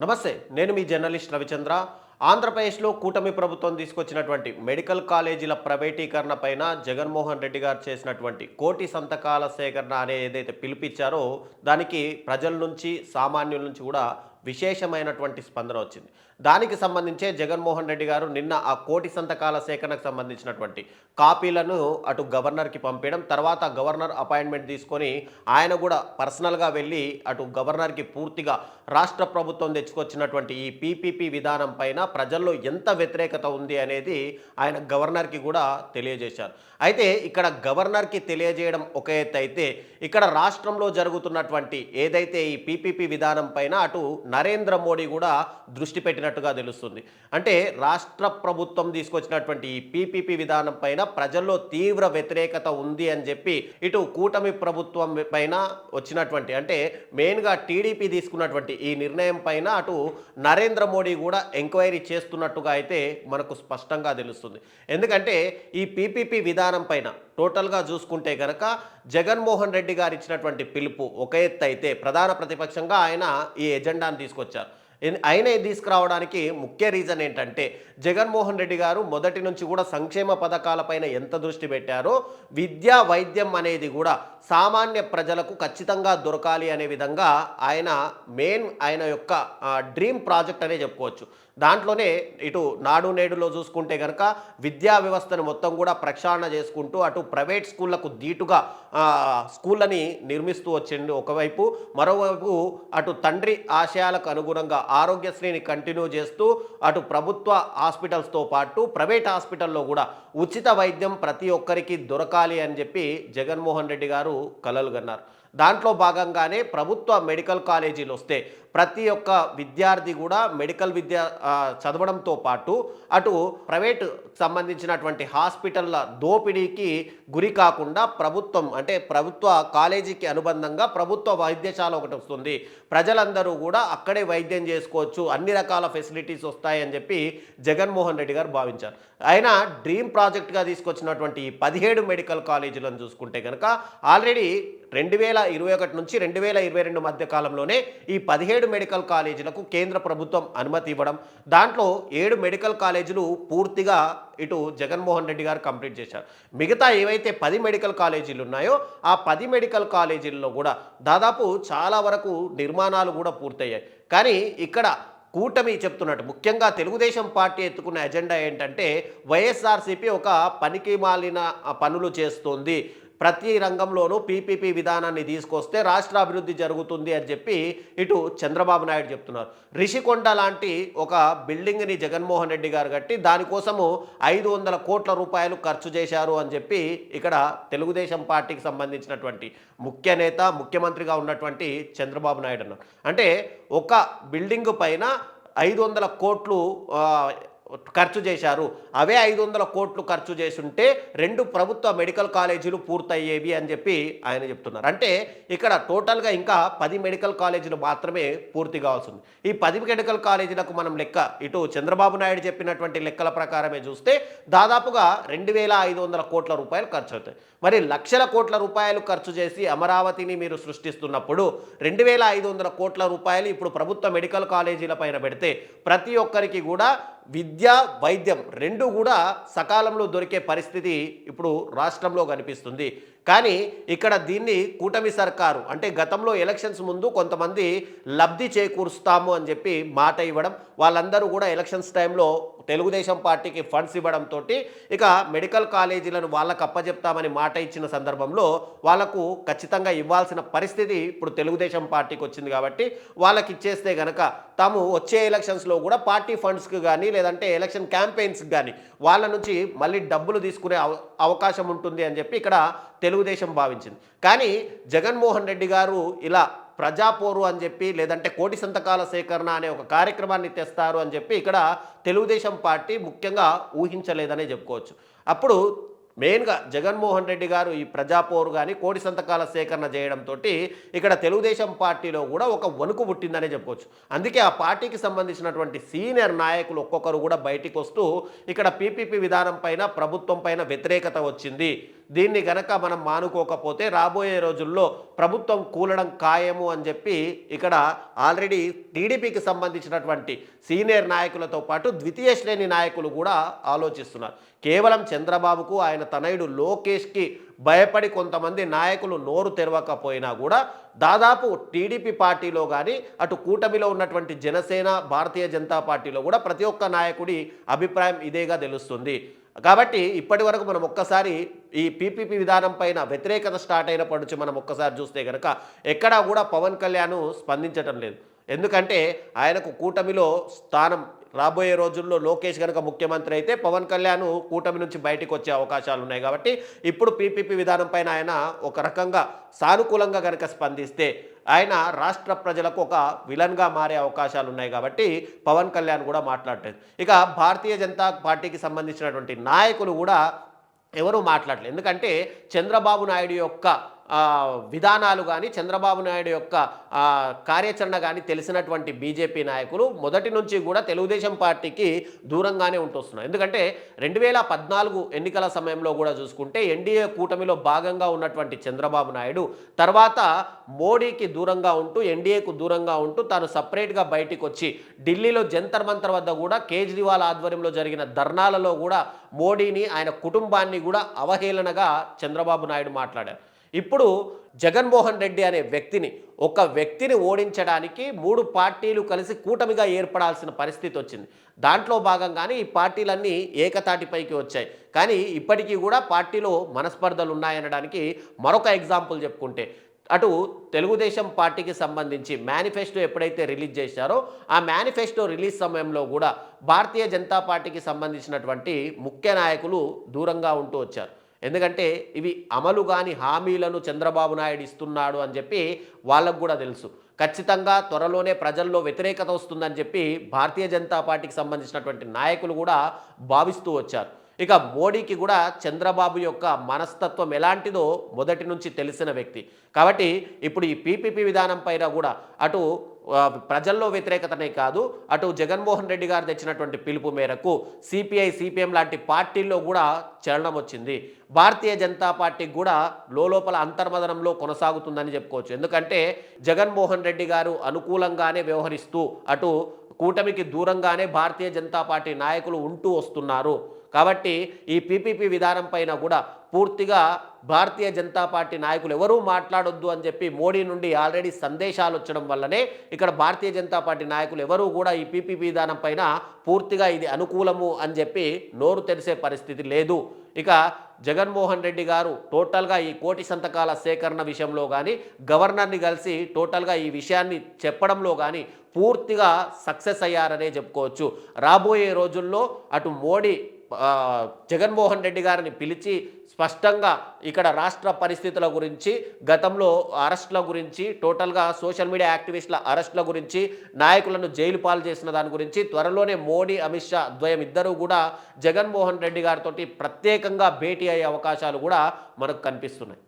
నమస్తే, నేను మీ జర్నలిస్ట్ రవిచంద్ర. ఆంధ్రప్రదేశ్లో కూటమి ప్రభుత్వం తీసుకొచ్చినటువంటి మెడికల్ కాలేజీల ప్రైవేటీకరణ పైన జగన్మోహన్ రెడ్డి గారు చేసినటువంటి కోటి సంతకాల సేకరణ అనే ఏదైతే పిలిపించారో దానికి ప్రజల నుంచి సామాన్యుల నుంచి కూడా విశేషమైనటువంటి స్పందన వచ్చింది. దానికి సంబంధించే జగన్మోహన్ రెడ్డి గారు నిన్న ఆ కోటి సంతకాల సేకరణకు సంబంధించినటువంటి కాపీలను అటు గవర్నర్కి పంపించడం, తర్వాత గవర్నర్ అపాయింట్మెంట్ తీసుకొని ఆయన కూడా పర్సనల్గా వెళ్ళి అటు గవర్నర్కి పూర్తిగా రాష్ట్ర ప్రభుత్వం తెచ్చుకొచ్చినటువంటి ఈ పీపీపీ విధానం పైన ప్రజల్లో ఎంత వ్యతిరేకత ఉంది అనేది ఆయన గవర్నర్కి కూడా తెలియజేశారు. అయితే ఇక్కడ గవర్నర్కి తెలియజేయడం ఒక ఎత్తు అయితే, ఇక్కడ రాష్ట్రంలో జరుగుతున్నటువంటి ఏదైతే ఈ పీపీపీ విధానం పైన అటు నరేంద్ర మోడీ కూడా దృష్టి పెట్టినట్టుగా తెలుస్తుంది. అంటే రాష్ట్ర ప్రభుత్వం తీసుకొచ్చినటువంటి ఈ పీపీపీ విధానం పైన ప్రజల్లో తీవ్ర వ్యతిరేకత ఉంది అని చెప్పి ఇటు కూటమి ప్రభుత్వం పైన వచ్చినటువంటి, అంటే మెయిన్గా టీడీపీ తీసుకున్నటువంటి ఈ నిర్ణయం పైన అటు నరేంద్ర మోడీ కూడా ఎంక్వైరీ చేస్తున్నట్టుగా అయితే మనకు స్పష్టంగా తెలుస్తుంది. ఎందుకంటే ఈ పీపీపీ విధానం పైన టోటల్గా చూసుకుంటే కనుక జగన్మోహన్ రెడ్డి గారు ఇచ్చినటువంటి పిలుపు ఒక ఎత్తు అయితే, ప్రధాన ప్రతిపక్షంగా ఆయన ఈ ఎజెండాను తీసుకొచ్చారు. ఆయన తీసుకురావడానికి ముఖ్య రీజన్ ఏంటంటే, జగన్మోహన్ రెడ్డి గారు మొదటి నుంచి కూడా సంక్షేమ పథకాలపైన ఎంత దృష్టి పెట్టారో విద్యా వైద్యం అనేది కూడా సామాన్య ప్రజలకు ఖచ్చితంగా దొరకాలి అనే విధంగా ఆయన యొక్క డ్రీమ్ ప్రాజెక్ట్ అనే చెప్పుకోవచ్చు. దాంట్లోనే ఇటు నాడు నేడులో చూసుకుంటే కనుక విద్యా వ్యవస్థను మొత్తం కూడా ప్రక్షాళన చేసుకుంటూ అటు ప్రైవేట్ స్కూళ్లకు ధీటుగా స్కూళ్ళని నిర్మిస్తూ వచ్చింది ఒకవైపు, మరోవైపు అటు తండ్రి ఆశయాలకు అనుగుణంగా ఆరోగ్యశ్రీని కంటిన్యూ చేస్తూ అటు ప్రభుత్వ హాస్పిటల్స్తో పాటు ప్రైవేట్ హాస్పిటల్లో కూడా ఉచిత వైద్యం ప్రతి ఒక్కరికి దొరకాలి అని చెప్పి జగన్మోహన్ రెడ్డి గారు కలలు కన్నారు. దాంట్లో భాగంగానే ప్రభుత్వ మెడికల్ కాలేజీలు వస్తే ప్రతి ఒక్క విద్యార్థి కూడా మెడికల్ విద్య చదవడంతో పాటు అటు ప్రైవేట్ సంబంధించినటువంటి హాస్పిటల్ల దోపిడీకి గురి కాకుండా ప్రభుత్వం, అంటే ప్రభుత్వ కాలేజీకి అనుబంధంగా ప్రభుత్వ వైద్యశాల ఒకటి వస్తుంది, ప్రజలందరూ కూడా అక్కడే వైద్యం చేసుకోవచ్చు, అన్ని రకాల ఫెసిలిటీస్ వస్తాయని చెప్పి జగన్మోహన్ రెడ్డి గారు భావించారు. ఆయన డ్రీమ్ ప్రాజెక్ట్గా తీసుకొచ్చినటువంటి 17 మెడికల్ కాలేజీలను చూసుకుంటే కనుక ఆల్రెడీ 2021 నుంచి 2022 మధ్య కాలంలోనే ఈ 17 మెడికల్ కాలేజీలకు కేంద్ర ప్రభుత్వం అనుమతి ఇవ్వడం, దాంట్లో 7 మెడికల్ కాలేజీలు పూర్తిగా ఇటు జగన్మోహన్ రెడ్డి గారు కంప్లీట్ చేశారు. మిగతా ఏవైతే 10 మెడికల్ కాలేజీలు ఉన్నాయో ఆ 10 మెడికల్ కాలేజీల్లో కూడా దాదాపు చాలా వరకు నిర్మాణాలు కూడా పూర్తయ్యాయి. కానీ ఇక్కడ కూటమి చెప్తున్నట్టు, ముఖ్యంగా తెలుగుదేశం పార్టీ ఎత్తుకున్న ఎజెండా ఏంటంటే, వైఎస్ఆర్సీపీ ఒక పనికి మాలిన పనులు చేస్తోంది, ప్రతి రంగంలోనూ పీపీపీ విధానాన్ని తీసుకొస్తే రాష్ట్ర అభివృద్ధి జరుగుతుంది అని చెప్పి ఇటు చంద్రబాబు నాయుడు చెప్తున్నారు. రిషికొండ లాంటి ఒక బిల్డింగ్ని జగన్మోహన్ రెడ్డి గారు కట్టి దానికోసము 500 కోట్ల రూపాయలు ఖర్చు చేశారు అని చెప్పి ఇక్కడ తెలుగుదేశం పార్టీకి సంబంధించినటువంటి ముఖ్య నేత, ముఖ్యమంత్రిగా ఉన్నటువంటి చంద్రబాబు నాయుడు అన్నారు. అంటే ఒక బిల్డింగ్ పైన 500 కోట్లు ఖర్చు చేశారు, అవే 500 కోట్లు ఖర్చు చేసుంటే 2 ప్రభుత్వ మెడికల్ కాలేజీలు పూర్తయ్యేవి అని చెప్పి ఆయన చెప్తున్నారు. అంటే ఇక్కడ టోటల్గా ఇంకా 10 మెడికల్ కాలేజీలు మాత్రమే పూర్తి కావాల్సింది. ఈ 10 మెడికల్ కాలేజీలకు మనం లెక్క ఇటు చంద్రబాబు నాయుడు చెప్పినటువంటి లెక్కల ప్రకారమే చూస్తే దాదాపుగా 2500 కోట్ల రూపాయలు ఖర్చు అవుతాయి. మరి లక్షల కోట్ల రూపాయలు ఖర్చు చేసి అమరావతిని మీరు సృష్టిస్తున్నప్పుడు 2500 కోట్ల రూపాయలు ఇప్పుడు ప్రభుత్వ మెడికల్ కాలేజీల పైన పెడితే ప్రతి ఒక్కరికి కూడా విద్య, వైద్యం రెండు కూడా సకాలంలో దొరికే పరిస్థితి ఇప్పుడు రాష్ట్రంలో కనిపిస్తుంది. కానీ ఇక్కడ దీన్ని కూటమి సర్కారు, అంటే గతంలో ఎలక్షన్స్ ముందు కొంతమంది లబ్ధి చేకూరుస్తాము అని చెప్పి మాట ఇవ్వడం, వాళ్ళందరూ కూడా ఎలక్షన్స్ టైంలో తెలుగుదేశం పార్టీకి ఫండ్స్ ఇవ్వడంతో ఇక మెడికల్ కాలేజీలను వాళ్ళకు అప్పచెప్తామని మాట ఇచ్చిన సందర్భంలో వాళ్లకు ఖచ్చితంగా ఇవ్వాల్సిన పరిస్థితి ఇప్పుడు తెలుగుదేశం పార్టీకి వచ్చింది. కాబట్టి వాళ్ళకి ఇచ్చేస్తే కనుక తాము వచ్చే ఎలక్షన్స్లో కూడా పార్టీ ఫండ్స్కి కానీ లేదంటే ఎలక్షన్ క్యాంపెయిన్స్కి కానీ వాళ్ళ నుంచి మళ్ళీ డబ్బులు తీసుకునే అవకాశం ఉంటుంది అని చెప్పి ఇక్కడ తెలుగుదేశం భావించింది. కానీ జగన్మోహన్ రెడ్డి గారు ఇలా ప్రజాపోరు అని చెప్పి లేదంటే కోటి సంతకాల సేకరణ అనే ఒక కార్యక్రమాన్ని తెస్తారు అని చెప్పి ఇక్కడ తెలుగుదేశం పార్టీ ముఖ్యంగా ఊహించలేదనే చెప్పుకోవచ్చు. అప్పుడు మెయిన్గా జగన్మోహన్ రెడ్డి గారు ఈ ప్రజాపోరు కానీ కోటి సంతకాల సేకరణ చేయడంతో ఇక్కడ తెలుగుదేశం పార్టీలో కూడా ఒక వణుకు పుట్టిందనే చెప్పవచ్చు. అందుకే ఆ పార్టీకి సంబంధించినటువంటి సీనియర్ నాయకులు ఒక్కొక్కరు కూడా బయటికి వస్తూ ఇక్కడ పీపీపీ విధానం పైన ప్రభుత్వం పైన వ్యతిరేకత వచ్చింది, దీన్ని గనక మనం మానుకోకపోతే రాబోయే రోజుల్లో ప్రభుత్వం కూలడం ఖాయము అని చెప్పి ఇక్కడ ఆల్రెడీ టీడీపీకి సంబంధించినటువంటి సీనియర్ నాయకులతో పాటు ద్వితీయ శ్రేణి నాయకులు కూడా ఆలోచిస్తున్నారు. కేవలం చంద్రబాబుకు ఆయన తనయుడు లోకేష్కి భయపడి కొంతమంది నాయకులు నోరు తెరవకపోయినా కూడా దాదాపు టీడీపీ పార్టీలో కానీ అటు కూటమిలో ఉన్నటువంటి జనసేన భారతీయ జనతా పార్టీలో కూడా ప్రతి ఒక్క నాయకుడి అభిప్రాయం ఇదేగా తెలుస్తుంది. కాబట్టి ఇప్పటి వరకు మనం ఒక్కసారి ఈ పీపీపీ విధానం పైన వ్యతిరేకత స్టార్ట్ అయినప్పటి నుంచి మనం ఒక్కసారి చూస్తే కనుక ఎక్కడా కూడా పవన్ కళ్యాణ్ స్పందించటం లేదు. ఎందుకంటే ఆయనకు కూటమిలో స్థానం రాబోయే రోజుల్లో లోకేష్ కనుక ముఖ్యమంత్రి అయితే పవన్ కళ్యాణ్ కూటమి నుంచి బయటికి వచ్చే అవకాశాలు ఉన్నాయి. కాబట్టి ఇప్పుడు పీపీపీ విధానం పైన ఆయన ఒక రకంగా సానుకూలంగా కనుక స్పందిస్తే ఆయన రాష్ట్ర ప్రజలకు ఒక విలన్గా మారే అవకాశాలు ఉన్నాయి. కాబట్టి పవన్ కళ్యాణ్ కూడా మాట్లాడలేదు. ఇక భారతీయ జనతా పార్టీకి సంబంధించినటువంటి నాయకులు కూడా ఎవరూ మాట్లాడలేదు. ఎందుకంటే చంద్రబాబు నాయుడు యొక్క విధానాలు కానీ చంద్రబాబు నాయుడు యొక్క కార్యాచరణ కానీ తెలిసినటువంటి బీజేపీ నాయకులు మొదటి నుంచి కూడా తెలుగుదేశం పార్టీకి దూరంగానే ఉంటొస్తున్నారు. ఎందుకంటే 2014 ఎన్నికల సమయంలో కూడా చూసుకుంటే ఎన్డీఏ కూటమిలో భాగంగా ఉన్నటువంటి చంద్రబాబు నాయుడు తర్వాత మోడీకి దూరంగా ఉంటూ ఎన్డీఏకు దూరంగా ఉంటూ తాను సపరేట్గా బయటికి వచ్చి ఢిల్లీలో జంతర్ మంతర్ వద్ద కూడా కేజ్రీవాల్ ఆధ్వర్యంలో జరిగిన ధర్నాలలో కూడా మోడీని ఆయన కుటుంబాన్ని కూడా అవహేళనగా చంద్రబాబు నాయుడు మాట్లాడారు. ఇప్పుడు జగన్మోహన్ రెడ్డి అనే ఒక వ్యక్తిని ఓడించడానికి 3 పార్టీలు కలిసి కూటమిగా ఏర్పడాల్సిన పరిస్థితి వచ్చింది. దాంట్లో భాగంగానే ఈ పార్టీలన్నీ ఏకతాటిపైకి వచ్చాయి. కానీ ఇప్పటికీ కూడా పార్టీలో మనస్పర్ధలు ఉన్నాయనడానికి మరొక ఎగ్జాంపుల్ చెప్పుకుంటే అటు తెలుగుదేశం పార్టీకి సంబంధించి మేనిఫెస్టో ఎప్పుడైతే రిలీజ్ చేశారో ఆ మేనిఫెస్టో రిలీజ్ సమయంలో కూడా భారతీయ జనతా పార్టీకి సంబంధించినటువంటి ముఖ్య నాయకులు దూరంగా ఉంటూ వచ్చారు. ఎందుకంటే ఇవి అమలు కాని హామీలను చంద్రబాబు నాయుడు ఇస్తున్నాడు అని చెప్పి వాళ్ళకు కూడా తెలుసు. ఖచ్చితంగా త్వరలోనే ప్రజల్లో వ్యతిరేకత వస్తుందని చెప్పి భారతీయ జనతా పార్టీకి సంబంధించినటువంటి నాయకులు కూడా భావిస్తూ వచ్చారు. ఇక మోడీకి కూడా చంద్రబాబు యొక్క మనస్తత్వం ఎలాంటిదో మొదటి నుంచి తెలిసిన వ్యక్తి. కాబట్టి ఇప్పుడు ఈ పీపీపీ విధానం పైన కూడా అటు ప్రజల్లో వ్యతిరేకతనే కాదు, అటు జగన్మోహన్ రెడ్డి గారు తెచ్చినటువంటి పిలుపు మేరకు సిపిఐ సిపిఎం లాంటి పార్టీల్లో కూడా చలనం వచ్చింది. భారతీయ జనతా పార్టీకి కూడా లోపల అంతర్మదనంలో కొనసాగుతుందని చెప్పుకోవచ్చు. ఎందుకంటే జగన్మోహన్ రెడ్డి గారు అనుకూలంగానే వ్యవహరిస్తూ అటు కూటమికి దూరంగానే భారతీయ జనతా పార్టీ నాయకులు ఉంటూ వస్తున్నారు. కాబట్టి ఈ పీపీపీ విధానం పైన కూడా పూర్తిగా భారతీయ జనతా పార్టీ నాయకులు ఎవరూ మాట్లాడొద్దు అని చెప్పి మోడీ నుండి ఆల్రెడీ సందేశాలు వచ్చడం వల్లనే ఇక్కడ భారతీయ జనతా పార్టీ నాయకులు ఎవరూ కూడా ఈ పీపీపీ విధానం పైన పూర్తిగా ఇది అనుకూలము అని చెప్పి నోరు తెరిసే పరిస్థితి లేదు. ఇక జగన్మోహన్ రెడ్డి గారు టోటల్గా ఈ కోటి సంతకాల సేకరణ విషయంలో కానీ గవర్నర్ని కలిసి టోటల్గా ఈ విషయాన్ని చెప్పడంలో కానీ పూర్తిగా సక్సెస్ అయ్యారనే చెప్పుకోవచ్చు. రాబోయే రోజుల్లో అటు మోడీ జగన్మోహన్ రెడ్డి గారిని పిలిచి స్పష్టంగా ఇక్కడ రాష్ట్ర పరిస్థితుల గురించి, గతంలో అరెస్టుల గురించి, టోటల్గా సోషల్ మీడియా యాక్టివిస్టుల అరెస్టుల గురించి, నాయకులను జైలు పాలు చేసిన దాని గురించి త్వరలోనే మోడీ అమిత్ షా ద్వయం ఇద్దరూ కూడా జగన్మోహన్ రెడ్డి గారితో ప్రత్యేకంగా భేటీ అయ్యే అవకాశాలు కూడా మనకు కనిపిస్తున్నాయి.